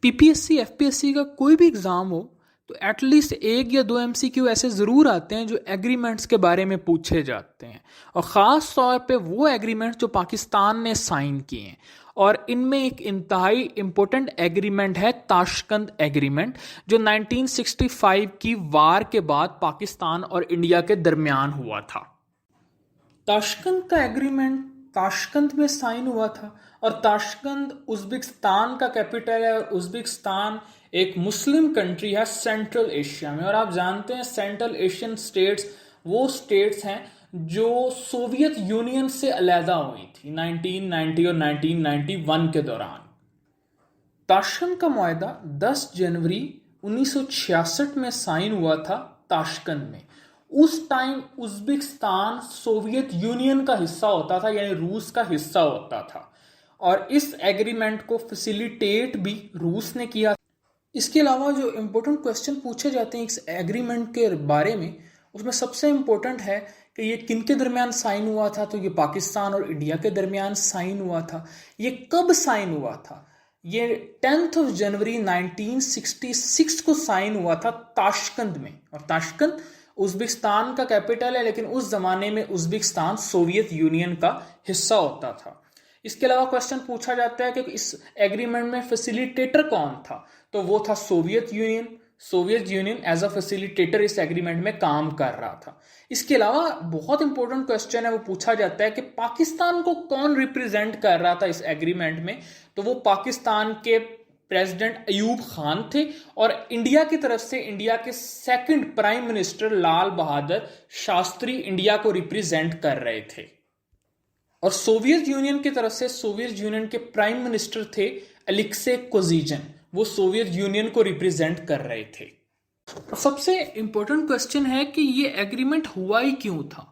PPSC FPSC का कोई भी एग्ज़ाम हो तो एटलीस्ट एक या दो एमसीक्यू ऐसे ज़रूर आते हैं जो एग्रीमेंट्स के बारे में पूछे जाते हैं, और ख़ास तौर पे वो एग्रीमेंट्स जो पाकिस्तान ने साइन किए हैं। और इनमें एक इंतहाई इम्पोर्टेंट एग्रीमेंट है ताशकंद एग्रीमेंट, जो 1965 की वार के बाद पाकिस्तान और इंडिया के दरमियान हुआ था। ताशकंद का एग्रीमेंट ताशकंद में साइन हुआ था, और ताशकंद उज़्बेकिस्तान का कैपिटल है, और उज़्बेकिस्तान एक मुस्लिम कंट्री है सेंट्रल एशिया में। और आप जानते हैं सेंट्रल एशियन स्टेट्स वो स्टेट्स हैं जो सोवियत यूनियन से अलहदा हुई थी 1990 और 1991 के दौरान। ताशकंद का मुआहदा 10 जनवरी 1966 में साइन हुआ था ताशकंद में। उस टाइम उज़्बेकिस्तान सोवियत यूनियन का हिस्सा होता था, यानी रूस का हिस्सा होता था, और इस एग्रीमेंट को फैसिलिटेट भी रूस ने किया। इसके अलावा जो इम्पोर्टेंट क्वेश्चन पूछे जाते हैं इस एग्रीमेंट के बारे में, उसमें सबसे इम्पोर्टेंट है कि ये किन के दरमियान साइन हुआ था। तो ये पाकिस्तान और इंडिया के दरमियान साइन हुआ था। ये कब साइन हुआ था? ये 10 जनवरी 1966 को साइन हुआ था ताशकंद में। और ताशकंद उज़्बेकिस्तान का कैपिटल है, लेकिन उस जमाने में उज़्बेकिस्तान सोवियत यूनियन का हिस्सा होता था। इसके अलावा क्वेश्चन पूछा जाता है कि इस एग्रीमेंट में फैसिलिटेटर कौन था, तो वो था Soviet Union. Soviet Union as a facilitator इस एग्रीमेंट में काम कर रहा था। इसके अलावा बहुत इंपॉर्टेंट क्वेश्चन है, वो पूछा जाता है कि पाकिस्तान को कौन रिप्रेजेंट कर रहा था इस एग्रीमेंट में, तो वो पाकिस्तान के प्रेसिडेंट अयूब खान थे, और इंडिया की तरफ से इंडिया के second prime minister Lal Bahadur Shastri India को रिप्रेजेंट कर रहे थे। और सोवियत यूनियन की तरफ से सोवियत यूनियन के प्राइम मिनिस्टर थे अलेक्से कोजिजिन, वो सोवियत यूनियन को रिप्रेजेंट कर रहे थे। और सबसे इंपॉर्टेंट क्वेश्चन है कि ये एग्रीमेंट हुआ ही क्यों था।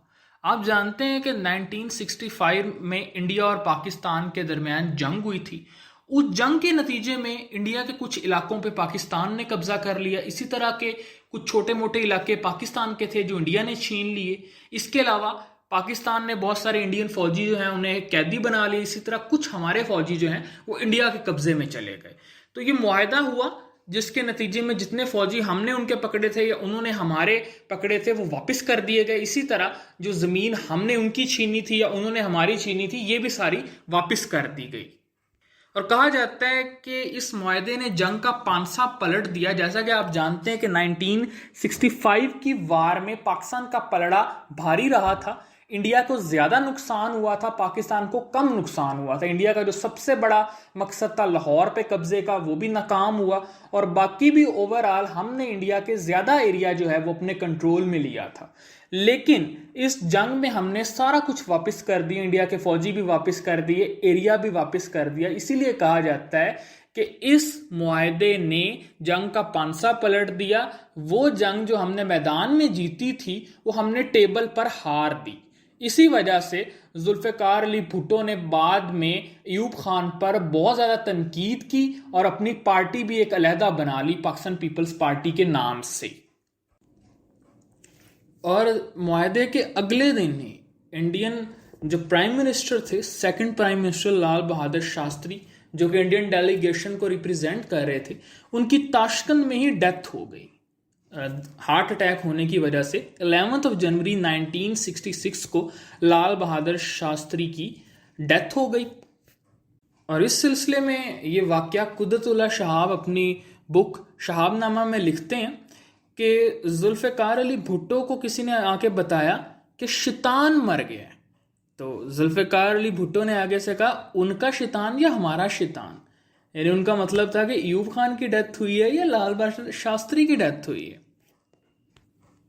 आप जानते हैं कि 1965 में इंडिया और पाकिस्तान के दरमियान जंग हुई थी। उस जंग के नतीजे में इंडिया के कुछ इलाकों पे पाकिस्तान ने कब्जा कर लिया। इसी तरह के कुछ छोटे मोटे इलाके पाकिस्तान के थे जो इंडिया ने छीन लिए। इसके अलावा पाकिस्तान ने बहुत सारे इंडियन फौजी जो हैं उन्हें कैदी बना लिए। इसी तरह कुछ हमारे फौजी जो हैं वो इंडिया के कब्जे में चले गए। तो ये मुआहदा हुआ जिसके नतीजे में जितने फौजी हमने उनके पकड़े थे या उन्होंने हमारे पकड़े थे वो वापस कर दिए गए। इसी तरह जो जमीन हमने उनकी छीनी थी या उन्होंने हमारी छीनी थी, ये भी सारी वापस कर दी गई। और कहा जाता है कि इस मुआहदे ने जंग का पांसा पलट दिया। जैसा कि आप जानते हैं कि 1965 की वार में पाकिस्तान का पलड़ा भारी रहा था। इंडिया को ज्यादा नुकसान हुआ था, पाकिस्तान को कम नुकसान हुआ था। इंडिया का जो सबसे बड़ा मकसद था लाहौर पे कब्जे का, वो भी नाकाम हुआ, और बाकी भी ओवरऑल हमने इंडिया के ज्यादा एरिया जो है वो अपने कंट्रोल में लिया था। लेकिन इस जंग में हमने सारा कुछ वापस कर दिया, इंडिया के फौजी भी वापस कर दिए, एरिया भी वापस कर दिया। इसीलिए कहा जाता है कि इस मुआहदे ने जंग का पांसा पलट दिया। वो जंग जो हमने मैदान में जीती थी वो हमने टेबल पर हार दी। इसी वजह से जुल्फ़िकार अली भुट्टो ने बाद में अयूब खान पर बहुत ज़्यादा तनकीद की और अपनी पार्टी भी एक अलहदा बना ली पाकिस्तान पीपल्स पार्टी के नाम से। और मुआहदे के अगले दिन ही इंडियन जो प्राइम मिनिस्टर थे, second prime minister Lal Bahadur Shastri, जो कि इंडियन डेलीगेशन को रिप्रेजेंट कर रहे थे, उनकी ताशकंद में ही डेथ हो गई हार्ट अटैक होने की वजह से। 11 जनवरी 1966 को लाल बहादुर शास्त्री की डेथ हो गई। और इस सिलसिले में ये वाकया कुदरतुल्लाह शहाब अपनी बुक शहाबनामा में लिखते हैं कि जुल्फ़िकार अली भुट्टो को किसी ने आके बताया कि शैतान मर गया है। तो जुल्फ़िकार अली भुट्टो ने आगे से कहा उनका शैतान या हमारा शैतान, यानी उनका मतलब था कि अयूब खान की डेथ हुई है या लाल बहादुर शास्त्री की डेथ हुई है।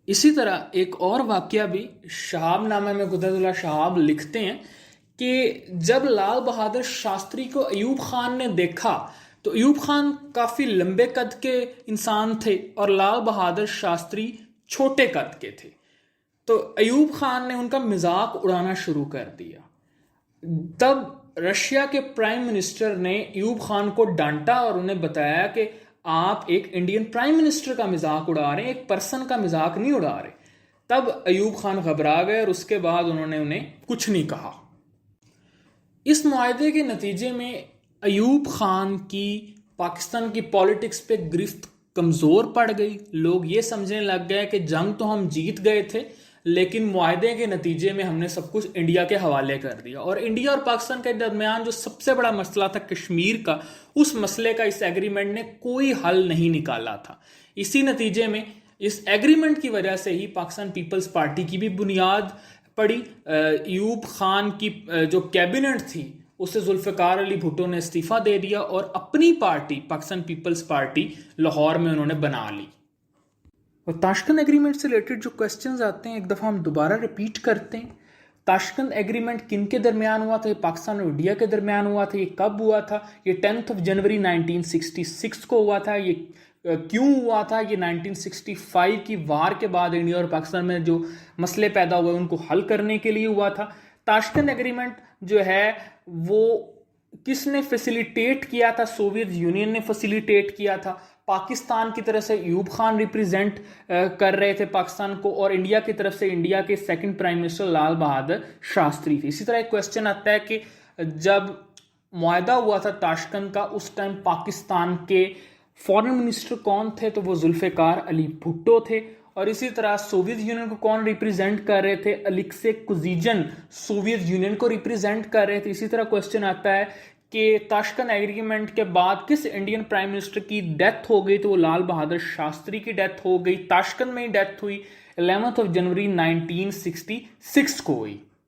इसी तरह एक और वाकया भी शहाबनामा में कुदरतुल्लाह शहाब लिखते हैं कि जब लाल बहादुर शास्त्री को अयूब खान ने देखा तो अयूब खान काफ़ी लंबे कद के इंसान थे और लाल बहादुर शास्त्री छोटे कद के थे। तो अयूब खान ने उनका मजाक उड़ाना शुरू कर दिया। तब रशिया के प्राइम मिनिस्टर ने अयूब खान को डांटा और उन्हें बताया कि आप एक इंडियन प्राइम मिनिस्टर का मजाक उड़ा रहे हैं, एक पर्सन का मजाक नहीं उड़ा रहे। तब अयूब खान घबरा गए और उसके बाद उन्होंने उन्हें कुछ नहीं कहा। इस मुआहदे के नतीजे में अयूब खान की पाकिस्तान की पॉलिटिक्स पे गिरफ्त कमज़ोर पड़ गई। लोग ये समझने लग गए कि जंग तो हम जीत गए थे, लेकिन मुआहदे के नतीजे में हमने सब कुछ इंडिया के हवाले कर दिया। और इंडिया और पाकिस्तान के दरमियान जो सबसे बड़ा मसला था कश्मीर का, उस मसले का इस एग्रीमेंट ने कोई हल नहीं निकाला था। इसी नतीजे में इस एग्रीमेंट की वजह से ही पाकिस्तान पीपल्स पार्टी की भी बुनियाद पड़ी। अयूब खान की जो कैबिनेट थी उससे जुल्फ़िकार अली भुट्टो ने इस्तीफ़ा दे दिया और अपनी party Pakistan Peoples Party Lahore में उन्होंने बना ली। और ताशकंद एग्रीमेंट से रिलेटेड जो क्वेश्चंस आते हैं, एक दफ़ा हम दोबारा रिपीट करते हैं। ताशकंद एग्रीमेंट किन के दरमियान हुआ था? ये पाकिस्तान और इंडिया के दरमियान हुआ था। ये कब हुआ था? ये 10 जनवरी 1966 को हुआ था। ये क्यों हुआ था? ये 1965 की वार के बाद इंडिया और पाकिस्तान में जो मसले पैदा हुए उनको हल करने के लिए हुआ था। ताशकंद एग्रीमेंट जो है वो किसने फैसिलिटेट किया था? सोवियत यूनियन ने फैसिलिटेट किया था। पाकिस्तान की तरफ से अयूब खान रिप्रेजेंट कर रहे थे पाकिस्तान को, और इंडिया की तरफ से इंडिया के second prime minister Lal Bahadur Shastri थे। इसी तरह एक क्वेश्चन आता है कि जब मुआहदा हुआ था ताशकंद का, उस टाइम पाकिस्तान के फॉरेन मिनिस्टर कौन थे? तो वो जुल्फ़िकार अली भुट्टो थे। और इसी तरह सोवियत यूनियन को कौन रिप्रेजेंट कर रहे थे? अलेक्सी कुजिजन सोवियत यूनियन को रिप्रेजेंट कर रहे थे। इसी तरह क्वेश्चन आता है कि ताशकंद एग्रीमेंट के बाद किस इंडियन प्राइम मिनिस्टर की डेथ हो गई? तो वो लाल बहादुर शास्त्री की डेथ हो गई। ताशकंद में ही डेथ हुई, 11 जनवरी 1966 को हुई।